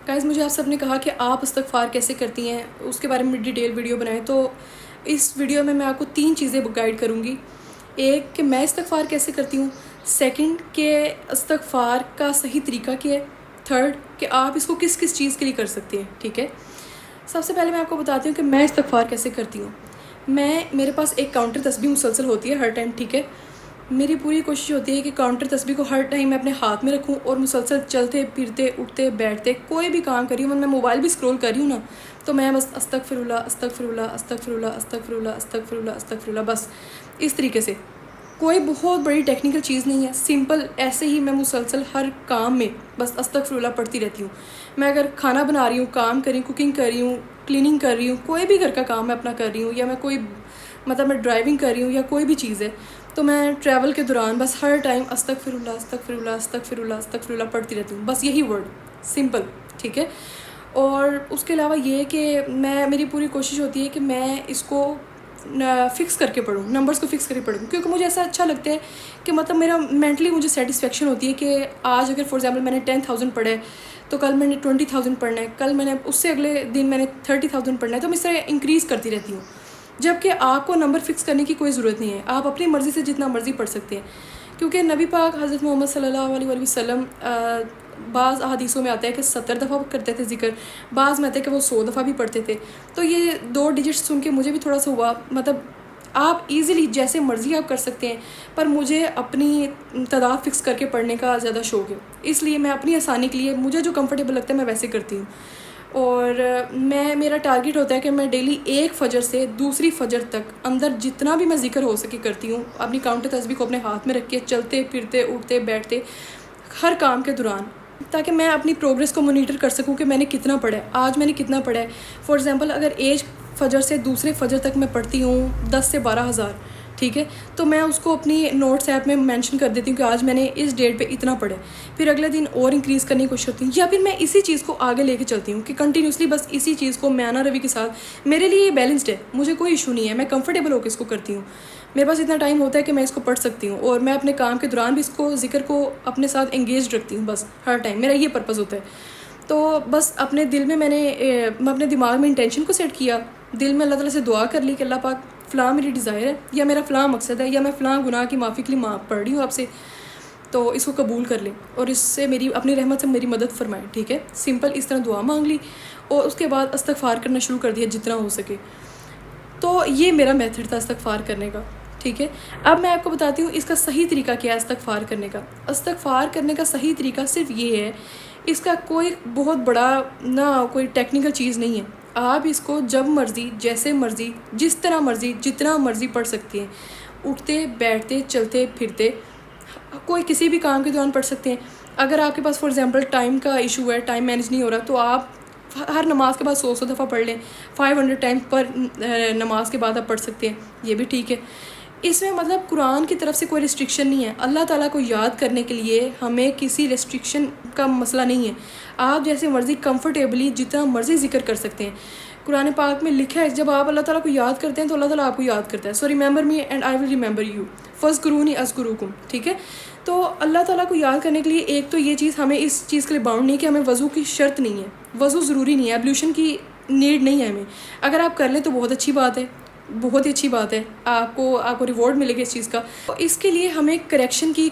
Guys, मुझे आप सब ने कहा कि आप इस्तग़फ़ार कैसे करती हैं, उसके बारे में डिटेल वीडियो बनाएं। तो इस वीडियो में मैं आपको 3 चीज़ें गाइड करूँगी। एक कि मैं इस्तग़फ़ार कैसे करती हूँ, सेकंड कि इस्तग़फ़ार का सही तरीका क्या है, थर्ड कि आप इसको किस किस चीज़ के लिए कर सकते हैं। ठीक है, सबसे पहले मैं आपको बताती हूँ कि मैं इस्तग़फ़ार कैसे करती हूँ। मेरे पास एक काउंटर तस्बीह मुसलसल होती है हर टाइम। ठीक है, मेरी पूरी कोशिश होती है कि काउंटर तस्बीह को हर टाइम मैं अपने हाथ में रखूं और मुसलसल चलते फिरते उठते बैठते कोई भी काम कर रही हूँ, मैं मोबाइल भी स्क्रॉल कर रही हूँ ना, तो मैं बस अस्तगफिरुल्लाह अस्तगफिरुल्लाह अस्तगफिरुल्लाह अस्तगफिरुल्लाह अस्तगफिरुल्लाह अस्तगफिरुल्लाह, बस इस तरीके से। कोई बहुत बड़ी टेक्निकल चीज़ नहीं है, सिंपल ऐसे ही मैं मुसलसल हर काम में बस अस्तगफिरुल्लाह पढ़ती रहती हूँ। मैं अगर खाना बना रही हूँ, काम कर रही हूँ, कुकिंग कर रही हूँ, क्लीनिंग कर रही हूँ, कोई भी घर का काम मैं अपना कर रही हूँ, या मैं कोई मैं ड्राइविंग कर रही हूँ या कोई भी चीज़ है, तो मैं ट्रैवल के दौरान बस हर टाइम अस्तगफिरुल्लाह अस्तगफिरुल्लाह अस्तगफिरुल्लाह अस्तगफिरुल्लाह पढ़ती रहती हूँ, बस यही वर्ड, सिंपल। ठीक है, और उसके अलावा ये कि मेरी पूरी कोशिश होती है कि मैं इसको फ़िक्स करके पढूँ, नंबर्स को फ़िक्स करके पढूँ, क्योंकि मुझे ऐसा अच्छा लगता है कि मेरा मेंटली मुझे सेटिस्फेक्शन होती है कि आज अगर फॉर एग्जांपल मैंने 10,000 पढ़ा है, तो कल मैंने 20,000 पढ़ना है, कल मैंने उससे अगले दिन मैंने 30,000 पढ़ना है, तो मैं इस तरह इंक्रीज़ करती रहती हूँ। जबकि आपको नंबर फ़िक्स करने की कोई ज़रूरत नहीं है, आप अपनी मर्ज़ी से जितना मर्ज़ी पढ़ सकते हैं, क्योंकि नबी पाक हज़रत मोहम्मद सल्लल्लाहु अलैहि वसल्लम बाज़ अहादीसों में आता है कि 70 दफ़ा करते थे ज़िक्र, बाज़ में आता है कि वो 100 दफ़ा भी पढ़ते थे। तो ये 2 डिजिट्स सुन के मुझे भी थोड़ा सा हुआ, आप ईज़िली जैसे मर्ज़ी आप कर सकते हैं, पर मुझे अपनी तादाद फ़िक्स करके पढ़ने का ज़्यादा शौक़ है, इसलिए मैं अपनी आसानी के लिए मुझे जो कम्फ़र्टेबल लगता है मैं वैसे करती हूँ। और मेरा टारगेट होता है कि मैं डेली एक फ़जर से दूसरी फ़जर तक अंदर जितना भी मैं ज़िक्र हो सके करती हूँ, अपनी काउंटर तस्बीह को अपने हाथ में रख के चलते फिरते उठते बैठते हर काम के दौरान, ताकि मैं अपनी प्रोग्रेस को मॉनिटर कर सकूँ कि मैंने कितना पढ़ा है, आज मैंने कितना पढ़ा है। फॉर एग्ज़ाम्पल अगर एक फ़जर से दूसरे फ़जर तक मैं पढ़ती हूँ 10 से 12,000, ठीक है, तो मैं उसको अपनी नोट्स ऐप में मेंशन कर देती हूँ कि आज मैंने इस डेट पे इतना पढ़ा है, फिर अगले दिन और इंक्रीज़ करने की कोशिश करती हूँ, या फिर मैं इसी चीज़ को आगे लेके चलती हूँ कि कंटिन्यूसली बस इसी चीज़ को मैना रवि के साथ, मेरे लिए ये बैलेंस्ड है, मुझे कोई इशू नहीं है, मैं कंफर्टेबल होकर इसको करती हूँ। मेरे पास इतना टाइम होता है कि मैं इसको पढ़ सकती हूँ, और मैं अपने काम के दौरान भी इसको ज़िक्र को अपने साथ एंगेज रखती हूँ, बस हर टाइम मेरा ये पर्पज़ होता है। तो बस अपने दिल में मैं अपने दिमाग में इंटेंशन को सेट किया, दिल में अल्लाह ताला से दुआ कर ली कि अल्लाह पाक फ़लाँ मेरी डिज़ायर है, या मेरा फ़लाँ मकसद है, या मैं फ़लाँ गुनाह की माफ़ी के लिए पढ़ रही हूँ आपसे, तो इसको कबूल कर लें और इससे मेरी अपनी रहमत से मेरी मदद फरमाएं। ठीक है, सिंपल इस तरह दुआ मांग ली और उसके बाद इस्तग़फ़ार करना शुरू कर दिया जितना हो सके। तो ये मेरा मेथड था इस्तग़फ़ार करने का। ठीक है, अब मैं आपको बताती हूँ इसका सही तरीका क्या है इस्तग़फ़ार करने का। इस्तग़फ़ार करने का सही तरीका सिर्फ ये है, इसका कोई बहुत बड़ा ना कोई टेक्निकल चीज़ नहीं है। आप इसको जब मर्ज़ी, जैसे मर्ज़ी, जिस तरह मर्ज़ी, जितना मर्ज़ी पढ़ सकते हैं, उठते बैठते चलते फिरते, कोई किसी भी काम के दौरान पढ़ सकते हैं। अगर आपके पास फॉर एग्ज़ाम्पल टाइम का इशू है, टाइम मैनेज नहीं हो रहा, तो आप हर नमाज के बाद 100 दफ़ा पढ़ लें, 500 टाइम्स पर नमाज के बाद आप पढ़ सकते हैं, ये भी ठीक है। इसमें कुरान की तरफ से कोई रिस्ट्रिक्शन नहीं है। अल्लाह ताला को याद करने के लिए हमें किसी रिस्ट्रिक्शन का मसला नहीं है, आप जैसे मर्ज़ी कंफर्टेबली जितना मर्ज़ी ज़िक्र कर सकते हैं। कुरान पाक में लिखा है, जब आप अल्लाह ताला को याद करते हैं तो अल्लाह ताला आपको याद करता है। So remember me and I will remember you, फ़ज़्कुरूनी अज़्कुरुकुम। ठीक है, तो अल्लाह ताला को याद करने के लिए एक तो ये चीज़, हमें इस चीज़ के लिए बाउंड नहीं कि हमें वज़ू की शर्त नहीं है, वज़ू ज़रूरी नहीं है, एब्ल्यूशन की नीड नहीं है हमें। अगर आप कर लें तो बहुत अच्छी बात है, बहुत ही अच्छी बात है, आपको रिवॉर्ड मिलेगा इस चीज़ का। तो इसके लिए हमें करेक्शन की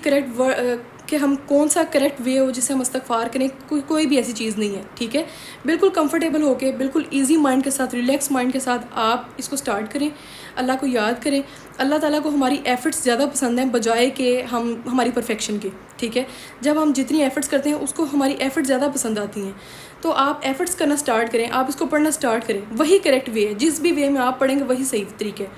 कि हम कौन सा करेक्ट वे हो जिससे हम इस्तग़फ़ार करें, कोई भी ऐसी चीज़ नहीं है। ठीक है, बिल्कुल कंफर्टेबल होके, बिल्कुल इजी माइंड के साथ, रिलैक्स माइंड के साथ आप इसको स्टार्ट करें, अल्लाह को याद करें। अल्लाह ताला को हमारी एफ़र्ट्स ज़्यादा पसंद हैं बजाय कि हमारी परफेक्शन के। ठीक है, जब हम जितनी एफ़र्ट्स करते हैं उसको हमारी एफ़र्ट्स ज़्यादा पसंद आती हैं, तो आप एफ़र्ट्स करना स्टार्ट करें, आप इसको पढ़ना स्टार्ट करें, वही करेक्ट वे है, जिस भी वे में आप पढ़ेंगे वही सही तरीके है।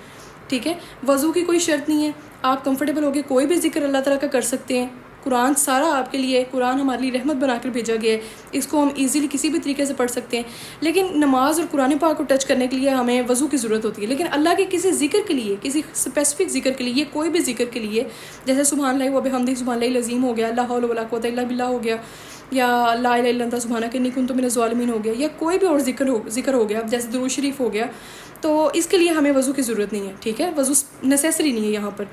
ठीक है, वज़ू की कोई शर्त नहीं है, आप कंफर्टेबल होकर कोई भी ज़िक्र अल्लाह ताला का कर सकते हैं। कुरान सारा आपके लिए, कुरान हमारे लिए रहमत बनाकर भेजा गया है, इसको हम इजीली किसी भी तरीके से पढ़ सकते हैं। लेकिन नमाज और कुरान पाक को टच करने के लिए हमें वज़ू की ज़रूरत होती है, लेकिन अल्लाह के किसी ज़िक्र के लिए, किसी स्पेसिफिक ज़िक्र के लिए, कोई भी ज़िक्र के लिए, जैसे सुबहानल्लाहि व बिहम्दिही सुबहानल्लाहिल अज़ीम हो गया, ला हौला वला कुव्वता इल्ला बिल्लाह हो गया, या ला इलाहा इल्ला अंता सुब्हानका इन्नी कुन्तु मिनज़ ज़ालिमीन हो गया, या कोई भी और ज़िक्र हो गया, जैसे दुरूद शरीफ हो गया, तो इसके लिए हमें वज़ू की ज़रूरत नहीं है। ठीक है, वज़ू नेसेसरी नहीं है यहाँ पर।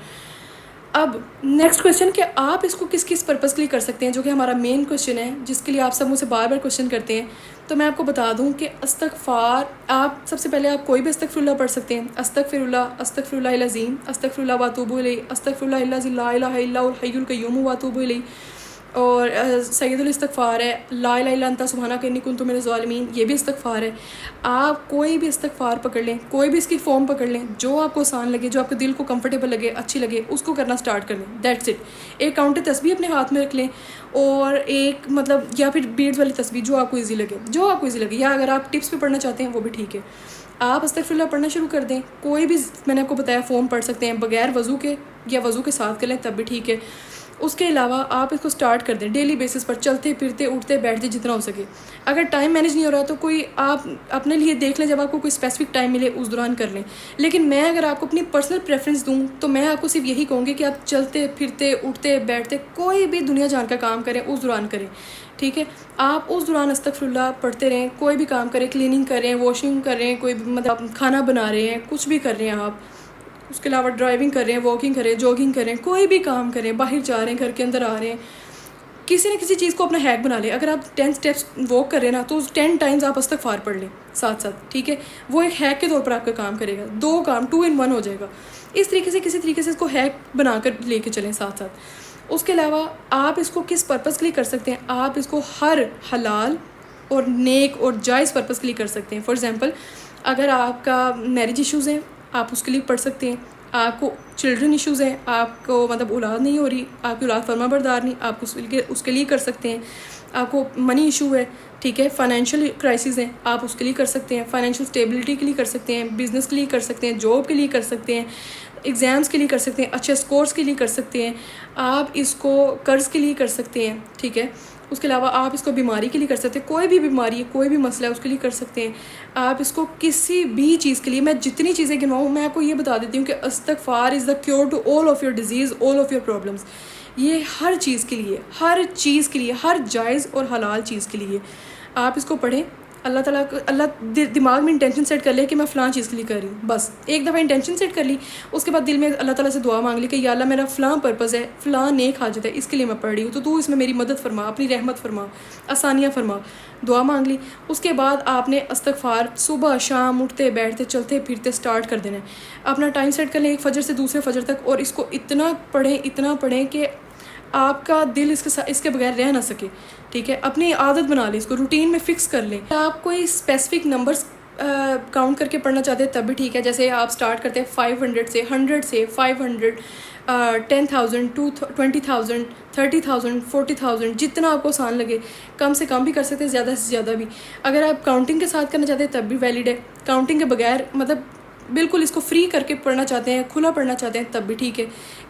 अब नेक्स्ट क्वेश्चन कि आप इसको किस किस पर्पज़ के लिए कर सकते हैं, जो कि हमारा मेन क्वेश्चन है, जिसके लिए आप सब मुझसे बार बार क्वेश्चन करते हैं। तो मैं आपको बता दूं कि इस्तग़फ़ार, आप सबसे पहले आप कोई भी अस्तग़फ़िरुल्लाह पढ़ सकते हैं। अस्तग़फ़िरुल्लाह, अस्तग़फ़िरुल्लाहिल अज़ीम, अस्तग़फ़िरुल्लाह व अतूबु इलैहि, अस्तग़फ़िरुल्लाहिल्लज़ी ला इलाहा इल्ला हुवल हय्युल क़य्यूम व अतूबु इलैहि। और सैयदुल इस्तग़फ़ार है ला इलाहा इल्ला अंता सुब्हानका इन्नी कुन्तु मिनज़ ज़ालिमीन, ये भी इस्तग़फ़ार है। आप कोई भी इस्तग़फ़ार पकड़ लें, कोई भी इसकी फॉर्म पकड़ लें, जो आपको आसान लगे, जो आपके दिल को कंफर्टेबल लगे, अच्छी लगे, उसको करना स्टार्ट कर लें। That's it. एक काउंटर तस्बीह अपने हाथ में रख लें, और एक मतलब या फिर बीड्स वाली तस्बीह, जो आपको ईजी लगे, जो आपको ईजी लगे, या अगर आप टिप्स पे पढ़ना चाहते हैं वो भी ठीक है। आप अस्तग़फ़िरुल्लाह पढ़ना शुरू कर दें। कोई भी मैंने आपको बताया फॉर्म पढ़ सकते हैं, बगैर वज़ू के या वज़ू के साथ कर लें तब भी ठीक है। उसके अलावा आप इसको स्टार्ट कर दें डेली बेसिस पर, चलते फिरते उठते बैठते जितना हो सके। अगर टाइम मैनेज नहीं हो रहा तो कोई आप अपने लिए देख लें, जब आपको कोई स्पेसिफिक टाइम मिले उस दौरान कर लें। लेकिन मैं अगर आपको अपनी पर्सनल प्रेफरेंस दूं तो मैं आपको सिर्फ यही कहूँगी कि आप चलते फिरते उठते बैठते कोई भी दुनिया जान का काम करें उस दौरान करें, ठीक है। आप उस दौरान अस्तग़फ़िरुल्लाह पढ़ते रहें, कोई भी काम करें, क्लीनिंग करें, वॉशिंग करें, कोई मतलब खाना बना रहे हैं, कुछ भी कर रहे हैं आप, उसके अलावा ड्राइविंग कर रहे हैं, वॉकिंग करें, जॉगिंग करें, कोई भी काम करें, बाहर जा रहे हैं, घर के अंदर आ रहे हैं, किसी न किसी चीज़ को अपना हैक बना लें। अगर आप 10 स्टेप्स वॉक कर रहे हैं ना, तो 10 टाइम्स आप इस्तग़फ़ार पढ़ लें साथ साथ, ठीक है। वो एक हैक के तौर पर आपका काम करेगा, 2 काम 2 in 1 हो जाएगा। इस तरीके से किसी तरीके से इसको हैक बनाकर लेके चलें साथ साथ। उसके अलावा आप इसको किस पर्पज़ के लिए कर सकते हैं, आप इसको हर हलाल और नेक और जायज़ पर्पज़ के लिए कर सकते हैं। फॉर एग्ज़ाम्पल, अगर आपका मैरिज इश्यूज़ हैं, आप उसके लिए पढ़ सकते हैं। आपको चिल्ड्रन इश्यूज़ हैं, आपको मतलब औलाद नहीं हो रही, आपकी औलाद फर्माबरदार नहीं, आप उसके लिए कर सकते हैं। आपको मनी इशू है, ठीक है, फाइनेंशियल क्राइसिस है, आप उसके लिए कर सकते हैं। फाइनेंशियल स्टेबिलिटी के लिए कर सकते हैं, बिज़नेस के लिए कर सकते हैं, जॉब के लिए कर सकते हैं, एग्ज़ाम्स के लिए कर सकते हैं, अच्छे स्कोर्स के लिए कर सकते हैं, आप इसको कर्ज़ के लिए कर सकते हैं, ठीक है। उसके अलावा आप इसको बीमारी के लिए कर सकते हैं, कोई भी बीमारी है, कोई भी मसला है, उसके लिए कर सकते हैं। आप इसको किसी भी चीज़ के लिए, मैं जितनी चीज़ें गिनवाऊँ मैं आपको ये बता देती हूँ कि इस्तग़फ़ार is the cure to all of your disease, all of your problems. ये हर चीज़ के लिए, हर चीज़ के लिए, हर जायज़ और हलाल चीज़ के लिए आप इसको पढ़ें। अल्लाह ताला अल्लाह दिमाग में इंटेंशन सेट कर ले कि मैं फ़लाँ चीज़ के लिए कर रही हूँ, बस एक दफ़ा इंटेंशन सेट कर ली, उसके बाद दिल में अल्लाह ताला से दुआ मांग ली कि या अल्लाह मेरा फ़लाँ पर्पज़ है, फ़लाँ नेक हाजत है, इसके लिए मैं पढ़ रही हूँ, तो तू इसमें मेरी मदद फरमा, अपनी रहमत फरमा, आसानियाँ फरमा। दुआ मांग ली, उसके बाद आपने इस्तग़फ़ार सुबह शाम उठते बैठते चलते फिरते स्टार्ट कर देना है। अपना टाइम सेट कर लें एक फ़जर से दूसरे फ़जर तक, और इसको इतना पढ़ें कि आपका दिल इसके बगैर रह ना सके, ठीक है। अपनी आदत बना लें, इसको रूटीन में फ़िक्स कर लें। आप कोई स्पेसिफिक नंबर्स काउंट करके पढ़ना चाहते हैं तब भी ठीक है। जैसे आप स्टार्ट करते हैं 500 से, 100 से, 500, 10,000, 20,000, 30,000, 40,000, जितना आपको आसान लगे। कम से कम भी कर सकते हैं, ज़्यादा से ज़्यादा भी। अगर आप काउंटिंग के साथ करना चाहते हैं तब भी वैलिड है। काउंटिंग के बगैर मतलब बिल्कुल इसको फ्री करके पढ़ना चाहते हैं, खुला पढ़ना चाहते हैं तब भी ठीक है।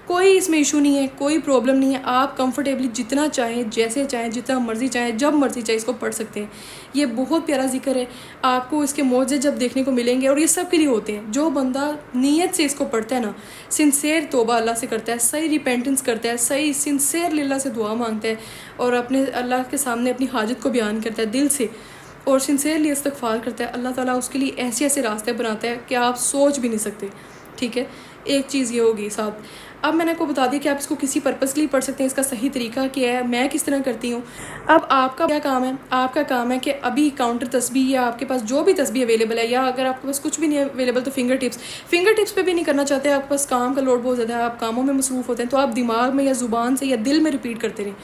कोई इसमें इशू नहीं है, कोई प्रॉब्लम नहीं है। आप कंफर्टेबली जितना चाहें, जैसे चाहें, जितना मर्ज़ी चाहें, जब मर्ज़ी चाहे इसको पढ़ सकते हैं। ये बहुत प्यारा ज़िक्र है, आपको इसके मौजे जब देखने को मिलेंगे। और ये सब के लिए होते हैं। जो बंदा नीयत से इसको पढ़ता है ना, सिंसेयर तौबा अल्लाह से करता है, सही रिपेंटेंस करता है, सही सिंसेयर अल्लाह से दुआ मांगता है, और अपने अल्लाह के सामने अपनी हाजत को बयान करता है दिल से, और सिंसेरली इस्तग़फ़ार करता है, अल्लाह ताला उसके लिए ऐसे ऐसे रास्ते बनाता है कि आप सोच भी नहीं सकते, ठीक है। एक चीज़ ये होगी साथ। अब मैंने आपको बता दिया कि आप इसको किसी पर्पज़ के लिए पढ़ सकते हैं, इसका सही तरीका क्या है, मैं किस तरह करती हूँ। अब आपका क्या काम है, आपका काम है कि अभी काउंटर तस्बीह या आपके पास जो भी तस्बीह अवेलेबल है, या अगर आपके पास कुछ भी नहीं अवेलेबल तो फिंगर टिप्स पे भी नहीं करना चाहते, आपके पास काम का लोड बहुत ज़्यादा है, आप कामों में मसरूफ़ होते हैं, तो आप दिमाग में या ज़ुबान से या दिल में रिपीट करते रहें।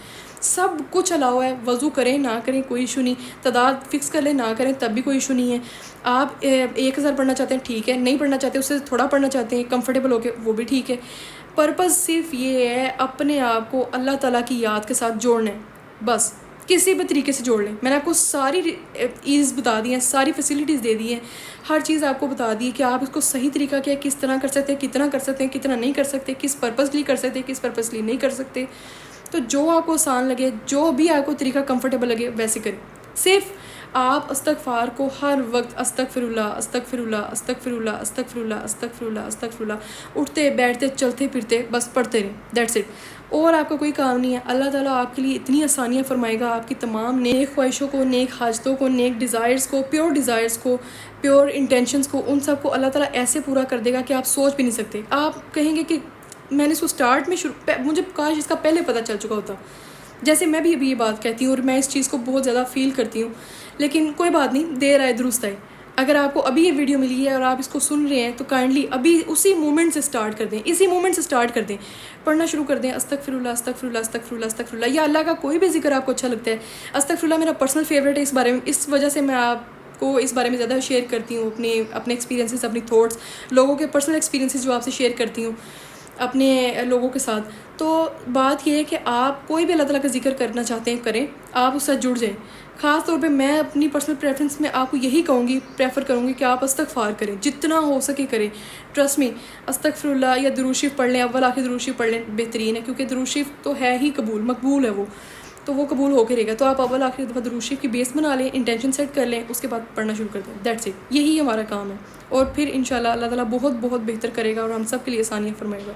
सब कुछ अलाउ है, वज़ू करें ना करें कोई इशू नहीं, तादाद फिक्स कर लें ना करें तब भी कोई इशू नहीं है। आप 1000 पढ़ना चाहते हैं ठीक है, नहीं पढ़ना चाहते उससे थोड़ा पढ़ना चाहते हैं कंफर्टेबल होके, वो भी ठीक है। पर्पज़ सिर्फ ये है अपने आप को अल्लाह ताला की याद के साथ जोड़ना है, बस किसी भी तरीके से जोड़ लें। मैंने आपको सारी ईज़ बता दी हैं, सारी फैसिलिटीज़ दे दी हैं, हर चीज़ आपको बता दी है कि आप इसको सही तरीका क्या है, किस तरह कर सकते हैं, कितना कर सकते हैं, कितना नहीं कर सकते, किस पर्पज़ के लिए कर सकते हैं, किस पर्पज़ के लिए नहीं कर सकते। तो जो आपको आसान लगे, जो भी आपको तरीका कंफर्टेबल लगे वैसे करें। सिर्फ आप इस्तग़फ़ार को हर वक्त अस्तग़फ़िरुल्लाह अस्तग़फ़िरुल्लाह अस्तग़फ़िरुल्लाह अस्तग़फ़िरुल्लाह अस्तग़फ़िरुल्लाह अस्तग़फ़िरुल्लाह उठते बैठते चलते फिरते बस पढ़ते रहें, दैट्स इट। और आपका कोई काम नहीं है। अल्लाह ताला आपके लिए इतनी आसानियाँ फरमाएगा, आपकी तमाम नेक ख्वाहिशों को, नेक हाजतों को, नेक डिज़ायर्स को, प्योर डिज़ायर्स को, प्योर इंटेंशंस को, उन सब को अल्लाह ताला ऐसे पूरा कर देगा कि आप सोच भी नहीं सकते। आप कहेंगे कि मैंने इसको स्टार्ट में मुझे काश इसका पहले पता चल चुका होता। जैसे मैं भी अभी ये बात कहती हूँ और मैं इस चीज़ को बहुत ज़्यादा फील करती हूँ, लेकिन कोई बात नहीं, देर आए दुरुस्त आए। अगर आपको अभी ये वीडियो मिली है और आप इसको सुन रहे हैं तो काइंडली अभी उसी मोमेंट से स्टार्ट कर दें, इसी मोमेंट से स्टार्ट कर दें, पढ़ना शुरू कर दें अस्तगफिरुल्लाह अस्तगफिरुल्लाह अस्तगफिरुल्लाह अस्तगफिरुल्लाह, या अल्लाह का कोई भी जिक्र आपको अच्छा लगता है। अस्तगफिरुल्लाह मेरा पर्सनल फेवरेट है, इस बारे में, इस वजह से मैं आपको इस बारे में ज़्यादा शेयर करती हूँ, अपने एक्सपीरियंसेस, अपनी थॉट्स, लोगों के पर्सनल एक्सपीरियंसेस जो आपसे शेयर करती हूँ अपने लोगों के साथ। तो बात यह है कि आप कोई भी अल्लाह ताला का जिक्र करना चाहते हैं करें, आप उससे जुड़ जाएं। ख़ास तौर पे मैं अपनी पर्सनल प्रेफरेंस में आपको यही कहूँगी, प्रेफर करूँगी कि आप इस्तगफार करें, जितना हो सके करें। ट्रस्ट मी, अस्तगफिरुल्लाह या दुरूद शरीफ पढ़ लें, अव्वल आखिर दुरूद शरीफ पढ़ लें, बेहतरीन है, क्योंकि दुरूद शरीफ तो है ही मकबूल है वो, तो वो कबूल होकर रहेगा। तो आप अव्वल आखिर दफ़ा दुरूद शरीफ की बेस बना लें, इंटेंशन सेट कर लें, उसके बाद पढ़ना शुरू कर दें। दैट्स इट, यही हमारा काम है। और फिर इंशाल्लाह अल्लाह ताला बहुत बहुत बेहतर करेगा और हम सब के लिए आसानियाँ फरमाएगा।